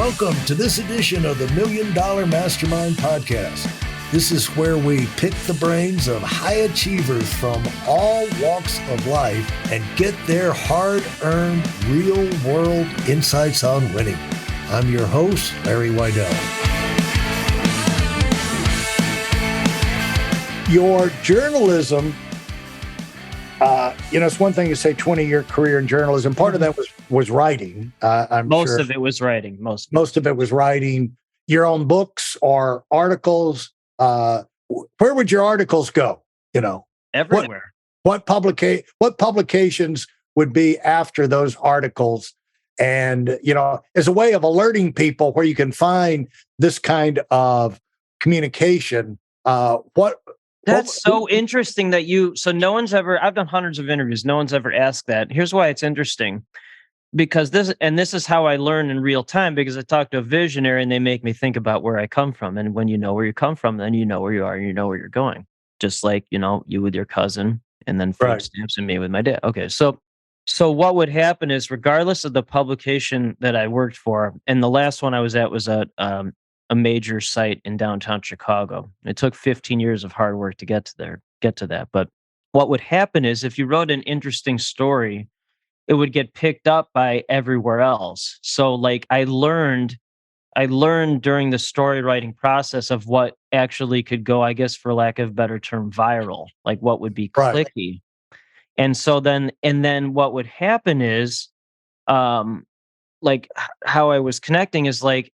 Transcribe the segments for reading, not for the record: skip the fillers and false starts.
Welcome to this edition of the Million Dollar Mastermind podcast. This is where we pick the brains of high achievers from all walks of life and get their hard-earned, real-world insights on winning. I'm your host, Larry Weidel. Your journalism, it's one thing to say 20-year career in journalism. Part of that was writing. Most of it was writing. Most of it was writing. Your own books or articles. Where would your articles go? Everywhere. What publications would be after those articles? And, as a way of alerting people where you can find this kind of communication, That's so interesting that no one's ever, I've done hundreds of interviews. No one's ever asked that. Here's why it's interesting. Because this is how I learn in real time, because I talk to a visionary and they make me think about where I come from. And when you know where you come from, then you know where you are and you know where you're going. Just like, you with your cousin and then food stamps and me with my dad. Okay. So what would happen is, regardless of the publication that I worked for, and the last one I was at was a major site in downtown Chicago. It took 15 years of hard work to get to that. But what would happen is, if you wrote an interesting story, it would get picked up by everywhere else. So like I learned during the story writing process of what actually could go, I guess, for lack of a better term, viral, like what would be clicky. And so then what would happen is, like how I was connecting is like,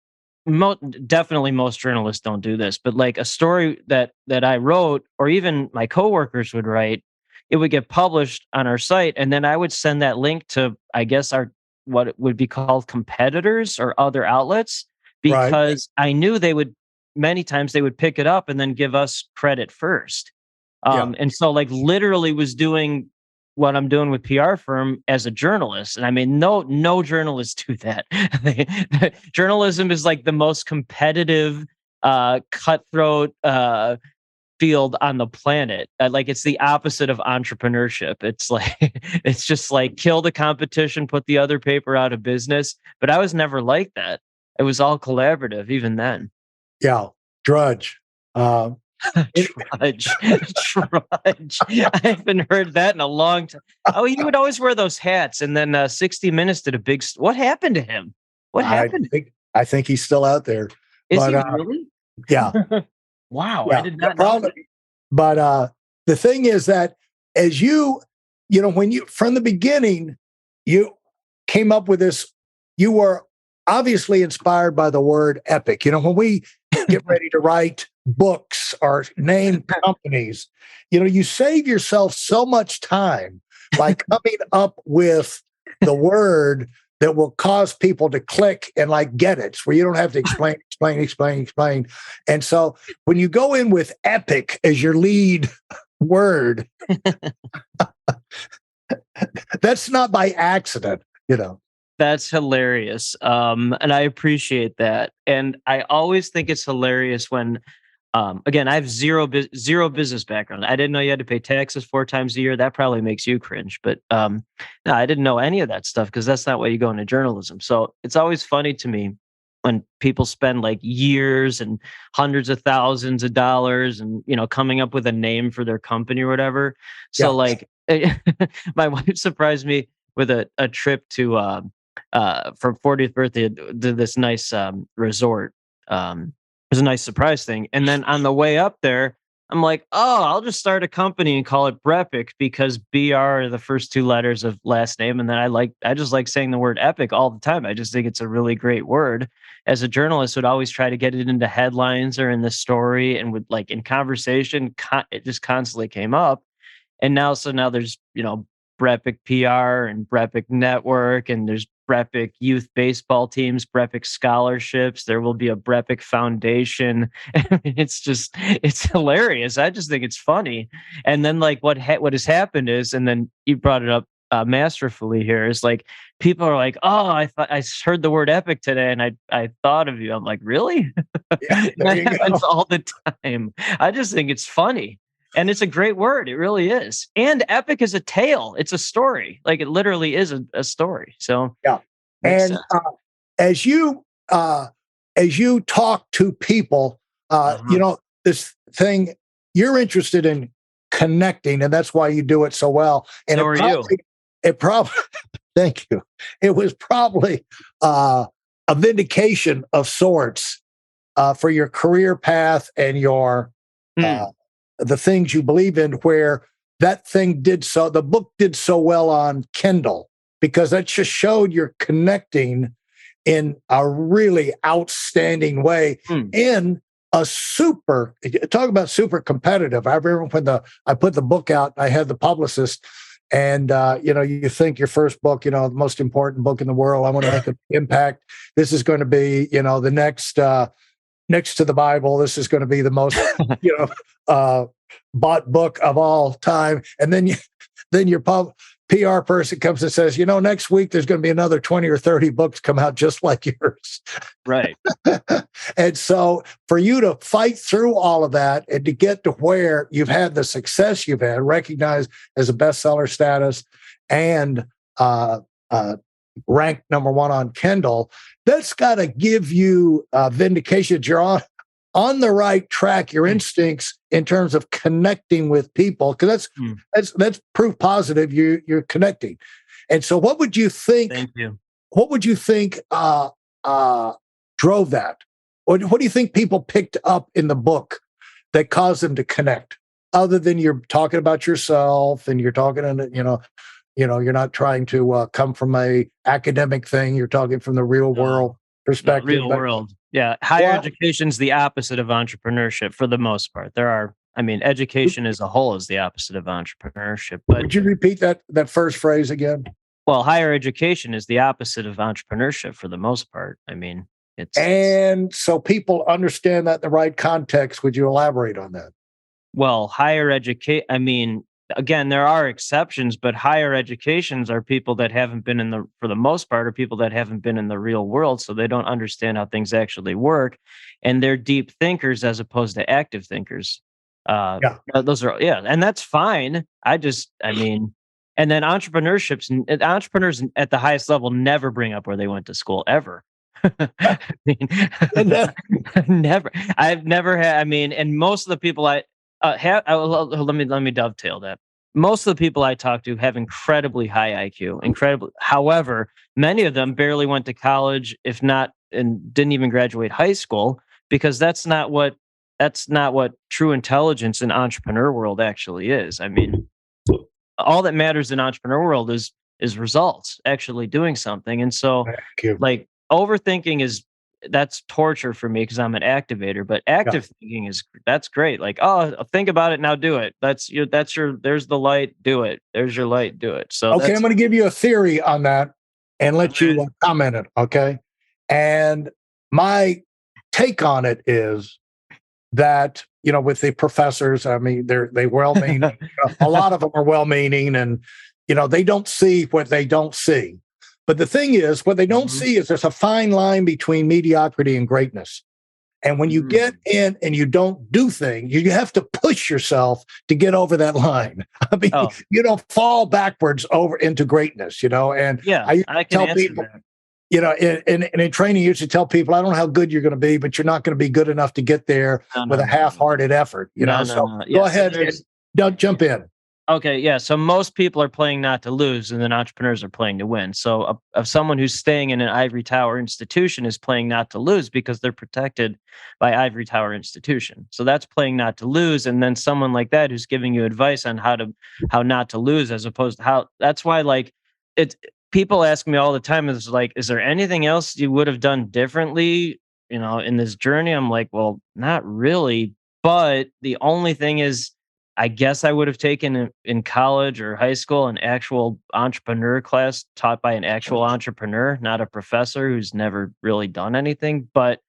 definitely most journalists don't do this, but like a story that I wrote, or even my coworkers would write, it would get published on our site, and then I would send that link to, I guess, what would be called competitors or other outlets, because I knew many times they would pick it up and then give us credit first. And so like literally was doing what I'm doing with PR firm as a journalist. And I mean, no journalists do that. Journalism is like the most competitive, cutthroat, field on the planet. Like it's the opposite of entrepreneurship. It's like, it's just like kill the competition, put the other paper out of business. But I was never like that. It was all collaborative, even then. Yeah. Drudge. Trudge. I haven't heard that in a long time. Oh, he would always wear those hats. And then 60 Minutes did a big, what happened to him? What happened? I think he's still out there. Is he really? Yeah. Wow, yeah, I did not know that. But the thing is that as when you, from the beginning, you came up with this, you were obviously inspired by the word epic. When we get ready to write books or name companies, you save yourself so much time by coming up with the word that will cause people to click and like get it, where you don't have to explain. And so when you go in with epic as your lead word, that's not by accident, That's hilarious. And I appreciate that. And I always think it's hilarious when, again, I have zero business background. I didn't know you had to pay taxes 4 times a year. That probably makes you cringe. But no, I didn't know any of that stuff, because that's not why you go into journalism. So it's always funny to me when people spend like years and hundreds of thousands of dollars and, coming up with a name for their company or whatever. So like my wife surprised me with a trip to for 40th birthday to this nice resort. It was a nice surprise thing. And then on the way up there, I'm like, oh, I'll just start a company and call it BrEpic, because BR are the first 2 letters of last name. And then I just like saying the word epic all the time. I just think it's a really great word. As a journalist, would always try to get it into headlines or in the story, and would like in conversation, it just constantly came up. And now there's, BrEpic PR and BrEpic Network, and there's BrEpic youth baseball teams, BrEpic scholarships. There will be a BrEpic foundation. It's hilarious. I just think it's funny. And then like what has happened is, and then you brought it up masterfully here, is like people are like, oh, I heard the word epic today and I thought of you. I'm like, really? Yeah, That happens all the time. I just think it's funny. And it's a great word. It really is. And epic is a tale. It's a story. Like it literally is a story. So yeah. And as you as you talk to people, this thing, you're interested in connecting, and that's why you do it so well. And it probably, thank you. It was probably a vindication of sorts for your career path and your the things you believe in, where that thing the book did so well on Kindle, because that just showed you're connecting in a really outstanding way in a talk about super competitive. I remember when I put the book out, I had the publicist, and you think your first book, the most important book in the world, I want to make an impact. This is going to be, the next to the Bible. This is going to be the most, bought book of all time. And then your PR person comes and says, next week there's going to be another 20 or 30 books come out just like yours. Right. And so for you to fight through all of that and to get to where you've had the success you've had, recognized as a bestseller status, and ranked number 1 on Kindle, that's got to give you vindication that you're on the right track. Your instincts in terms of connecting with people, because that's proof positive you're connecting. And so, what would you think? Thank you. What would you think drove that? What do you think people picked up in the book that caused them to connect? Other than you're talking about yourself and you're talking, you're not trying to come from a academic thing. You're talking from the real world perspective. Real world. Yeah. Higher education is the opposite of entrepreneurship for the most part. Education as a whole is the opposite of entrepreneurship. But would you repeat that first phrase again? Well, higher education is the opposite of entrepreneurship for the most part. And so people understand that in the right context. Would you elaborate on that? Well, higher education, again, there are exceptions, but higher educations are people that haven't been for the most part, are people that haven't been in the real world, so they don't understand how things actually work, and they're deep thinkers as opposed to active thinkers. Those are, and that's fine. And then entrepreneurs at the highest level never bring up where they went to school ever. Never. I've never had. And most of the people let me dovetail that. Most of the people I talk to have incredibly high IQ, however, many of them barely went to college, if not, and didn't even graduate high school, because that's not what true intelligence in entrepreneur world actually is. All that matters in entrepreneur world is results, actually doing something. And so overthinking that's torture for me because I'm an activator, but active thinking that's great. Think about it, now do it. There's the light, do it. There's your light, do it. So okay, I'm going to give you a theory on that and let you comment it. Okay. And my take on it is that, with the professors, they well-meaning, a lot of them are well-meaning, and, they don't see what they don't see. But the thing is, what they don't see is there's a fine line between mediocrity and greatness. And when you get in and you don't do things, you have to push yourself to get over that line. You don't fall backwards over into greatness, And I tell people, in training, you used to tell people, I don't know how good you're going to be, but you're not going to be good enough to get there with a half-hearted effort. Go ahead and jump in. Okay, yeah. So most people are playing not to lose, and then entrepreneurs are playing to win. So someone who's staying in an ivory tower institution is playing not to lose because they're protected by ivory tower institution. So that's playing not to lose. And then someone like that who's giving you advice on how not to lose, as opposed to how. That's why people ask me all the time, is there anything else you would have done differently, in this journey? I'm like, well, not really. But the only thing is, I guess I would have taken in college or high school an actual entrepreneur class taught by an actual entrepreneur, not a professor who's never really done anything. But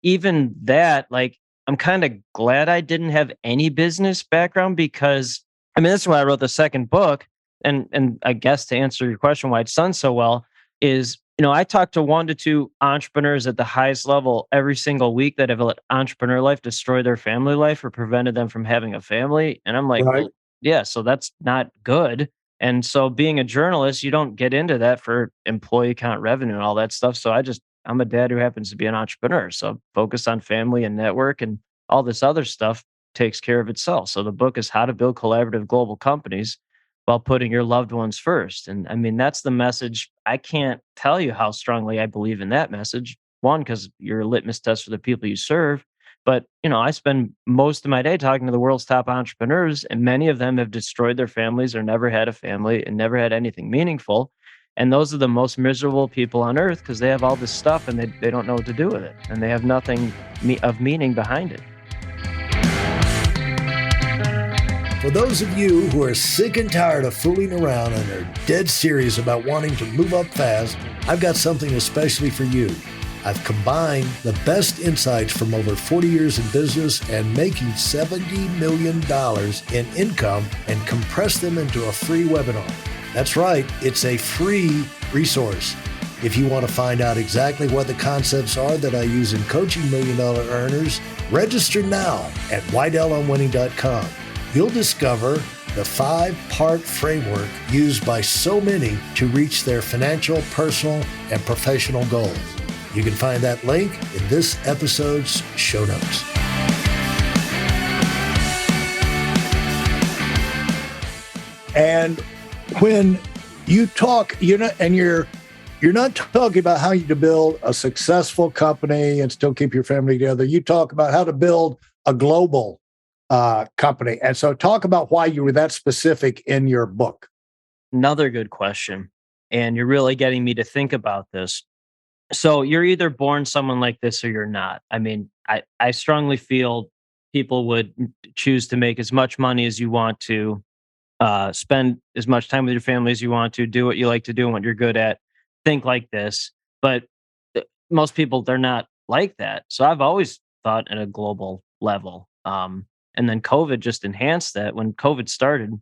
even that, I'm kind of glad I didn't have any business background, because this is why I wrote the second book. And I guess to answer your question, why it's done so well is, I talk to 1 to 2 entrepreneurs at the highest level every single week that have let entrepreneur life destroy their family life or prevented them from having a family. And I'm like, well, yeah, so that's not good. And so being a journalist, you don't get into that for employee count revenue and all that stuff. So I just I'm a dad who happens to be an entrepreneur. So focus on family and network, and all this other stuff takes care of itself. So the book is How to Build Collaborative Global Companies while putting your loved ones first. And I mean, that's the message. I can't tell you how strongly I believe in that message. One, because you're a litmus test for the people you serve. But, I spend most of my day talking to the world's top entrepreneurs, and many of them have destroyed their families or never had a family and never had anything meaningful. And those are the most miserable people on earth because they have all this stuff and they don't know what to do with it. And they have nothing of meaning behind it. For those of you who are sick and tired of fooling around and are dead serious about wanting to move up fast, I've got something especially for you. I've combined the best insights from over 40 years in business and making $70 million in income and compressed them into a free webinar. That's right, it's a free resource. If you want to find out exactly what the concepts are that I use in coaching $1 million earners, register now at WeidelOnWinning.com. You'll discover the 5-part framework used by so many to reach their financial, personal, and professional goals. You can find that link in this episode's show notes. And when you talk, you're not talking about how to build a successful company and still keep your family together. You talk about how to build a global company. And so talk about why you were that specific in your book. Another good question. And you're really getting me to think about this. So you're either born someone like this or you're not. I mean, I strongly feel people would choose to make as much money as you want to, spend as much time with your family as you want to, do what you like to do and what you're good at, think like this. But most people, they're not like that. So I've always thought at a global level. And then COVID just enhanced that. When COVID started,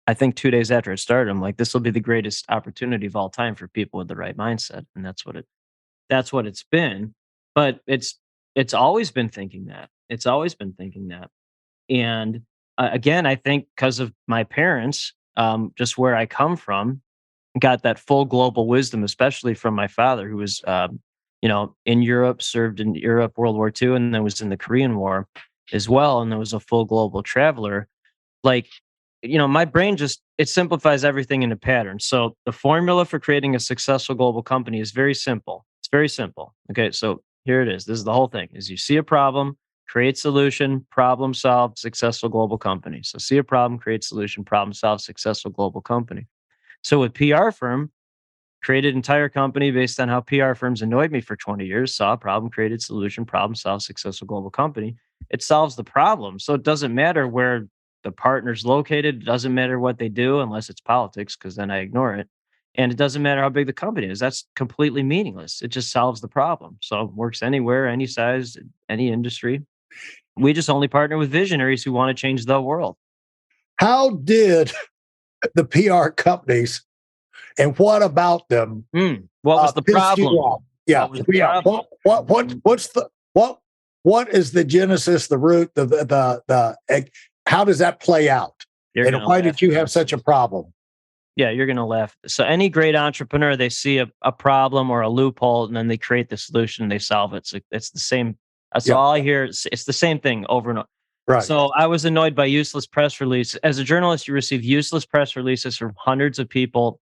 I think 2 days after it started, I'm like, this will be the greatest opportunity of all time for people with the right mindset. And that's what it's been. But it's always been thinking that. It's always been thinking that. And again, I think because of my parents, just where I come from, got that full global wisdom, especially from my father, who was, in Europe, served in Europe, World War II, and then was in the Korean War as well. And there was a full global traveler. Like, my brain it simplifies everything into patterns. So the formula for creating a successful global company is very simple. It's very simple. Okay. So here it is. This is the whole thing: is you see a problem, create solution, problem solve, successful global company. So see a problem, create solution, problem solve, successful global company. So with PR firm, created entire company based on how PR firms annoyed me for 20 years, saw a problem, created solution, problem solve, successful global company. It solves the problem. So it doesn't matter where the partner's located. It doesn't matter what they do unless it's politics, because then I ignore it. And it doesn't matter how big the company is. That's completely meaningless. It just solves the problem. So it works anywhere, any size, any industry. We just only partner with visionaries who want to change the world. How did the PR companies, and what about them? What was the problem? Yeah. What was the problem? What is the genesis, the root, the how does that play out? And why did you have such a problem? Yeah, you're going to laugh. So any great entrepreneur, they see a problem or a loophole, and then they create the solution and they solve it. So it's the same. That's all I hear. It's the same thing over and over. Right. So I was annoyed by useless press releases. As a journalist, you receive useless press releases from hundreds of people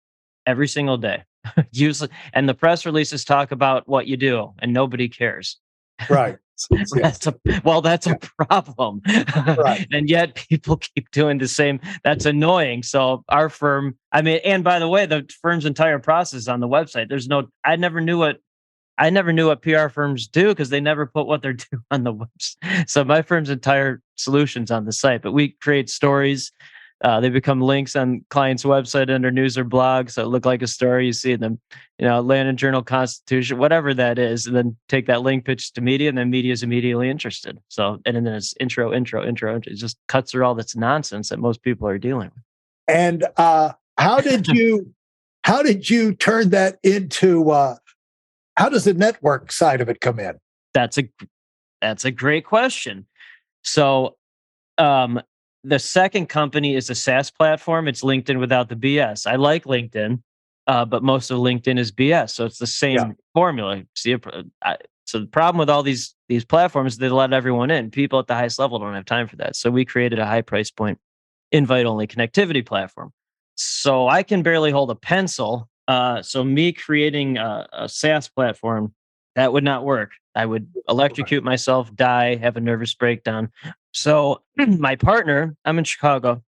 every single day. Useless. And the press releases talk about what you do and nobody cares. Right. That's a problem. Right. And yet people keep doing the same. That's annoying. So our firm, and by the way, the firm's entire process on the website, I never knew what PR firms do because they never put what they're doing on the website. So my firm's entire solution's on the site, but we create stories. They become links on clients' website under news or blog. So it look like a story. You see them, Atlanta Journal Constitution, whatever that is, and then take that link, pitch to media, and then media is immediately interested. So, and then it's intro. It just cuts through all this nonsense that most people are dealing with. And how did you turn that into, how does the network side of it come in? That's a great question. So, the second company is a SaaS platform. It's LinkedIn without the BS. I like LinkedIn. but most of LinkedIn is BS. So it's the same formula. See, so the problem with all these platforms, they let everyone in. People at the highest level don't have time for that. So we created a high price point, invite only connectivity platform. So I can barely hold a pencil. So me creating a SaaS platform, that would not work. I would electrocute myself, die, have a nervous breakdown. So my partner, I'm in Chicago.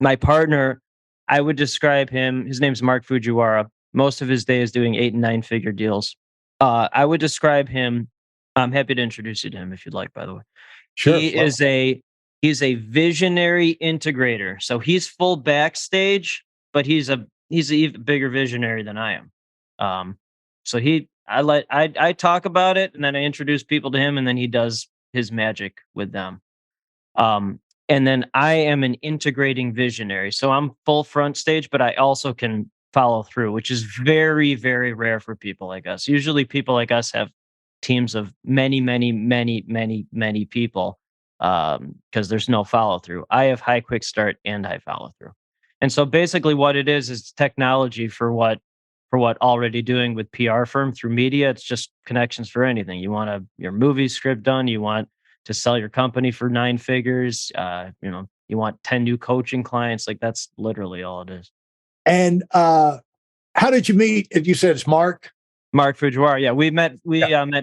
My partner, I would describe him, his name's Mark Fujiwara. Most of his day is doing 8 and 9 figure deals. I would describe him, I'm happy to introduce you to him if you'd like, by the way. Sure. He's a visionary integrator. So he's full backstage, but he's an even bigger visionary than I am. So I talk about it, and then I introduce people to him, and then he does his magic with them. And then I am an integrating visionary. So I'm full front stage, but I also can follow through, which is very, very rare for people like us. Usually people like us have teams of many, many, many, many, many people, because there's no follow through. I have high quick start and high follow through. And so basically what it is technology for what already doing with PR firm through media. It's just connections for anything. You want your movie script done, you want to sell your company for 9 figures, you want 10 new coaching clients. Like, that's literally all it is. And how did you meet? If you said it's Mark Fujiwara. Yeah, we met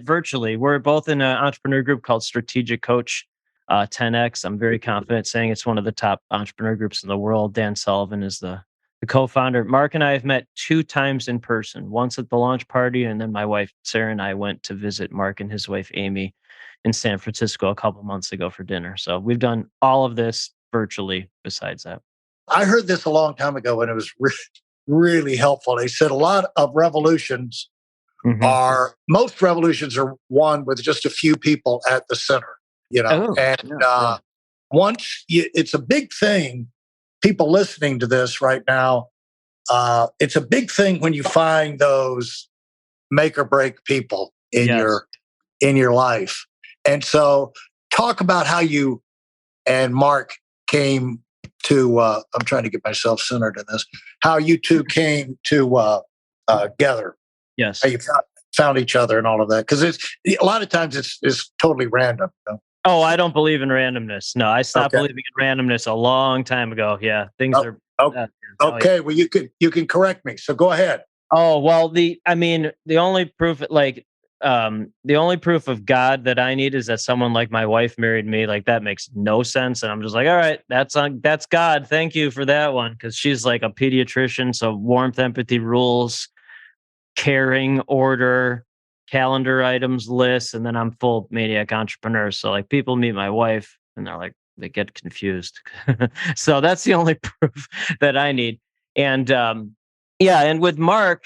virtually. We're both in an entrepreneur group called Strategic Coach 10X. I'm very confident saying it's one of the top entrepreneur groups in the world. Dan Sullivan is the co-founder. Mark and I have met 2 times in person, once at the launch party, and then my wife Sarah and I went to visit Mark and his wife Amy in San Francisco a couple months ago for dinner. So we've done all of this virtually besides that. I heard this a long time ago, and it was really helpful. They said a lot of revolutions most revolutions are won with just a few people at the center, once it's a big thing, people listening to this right now, it's a big thing when you find those make or break people in your life. And so talk about how you and Mark came to, I'm trying to get myself centered in this, how you two came to together. Yes. How you found each other and all of that. Because a lot of times it's totally random. Oh, I don't believe in randomness. No, I stopped believing in randomness a long time ago. Yeah, things are. Okay, well, you can correct me. So go ahead. Oh well, the only proof, the only proof of God that I need is that someone like my wife married me. Like, that makes no sense, and I'm just like, all right, that's God. Thank you for that one, because she's like a pediatrician, so warmth, empathy, rules, caring, order, calendar items, lists, and then I'm full maniac entrepreneur. So like, people meet my wife and they're like, they get confused. So that's the only proof that I need. And and with Mark,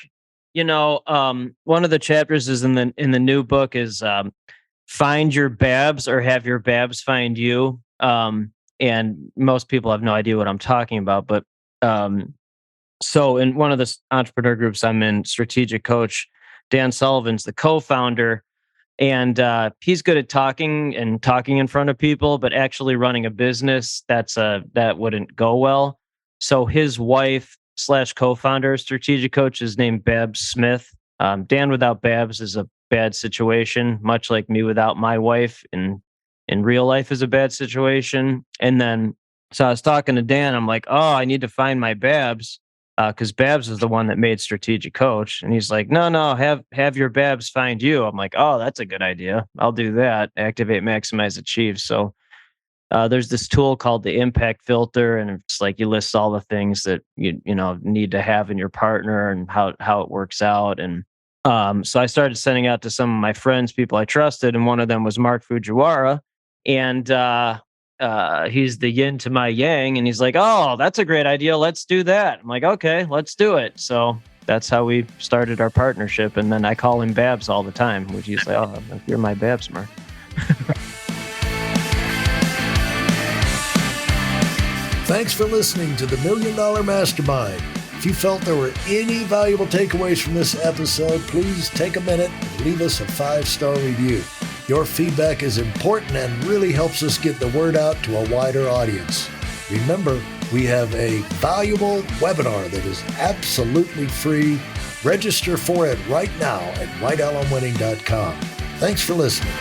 one of the chapters is in the new book is find your babs or have your babs find you. And most people have no idea what I'm talking about, but so in one of the entrepreneur groups I'm in, Strategic Coach, Dan Sullivan's the co-founder, and he's good at talking in front of people, but actually running a business, that wouldn't go well. So his wife / co-founder, Strategic Coach, is named Babs Smith. Dan without Babs is a bad situation, much like me without my wife in real life is a bad situation. And then, so I was talking to Dan, I'm like, oh, I need to find my Babs. Because Babs is the one that made Strategic Coach. And he's like, no, have your Babs find you. I'm like, oh, that's a good idea. I'll do that. Activate, maximize, achieve. So there's this tool called the impact filter. And it's like, you list all the things that you need to have in your partner and how it works out. And so I started sending out to some of my friends, people I trusted. And one of them was Mark Fujiwara. And he's the yin to my yang, and he's like, oh, that's a great idea, let's do that. I'm like, okay, let's do it. So that's how we started our partnership. And then I call him Babs all the time, which he's like, oh, you're my Babs, Mark. Thanks for listening to the Million Dollar Mastermind. If you felt there were any valuable takeaways from this episode, please take a minute and leave us a 5-star review. Your feedback is important and really helps us get the word out to a wider audience. Remember, we have a valuable webinar that is absolutely free Register for it right now at WeidelOnWinning.com. Thanks for listening.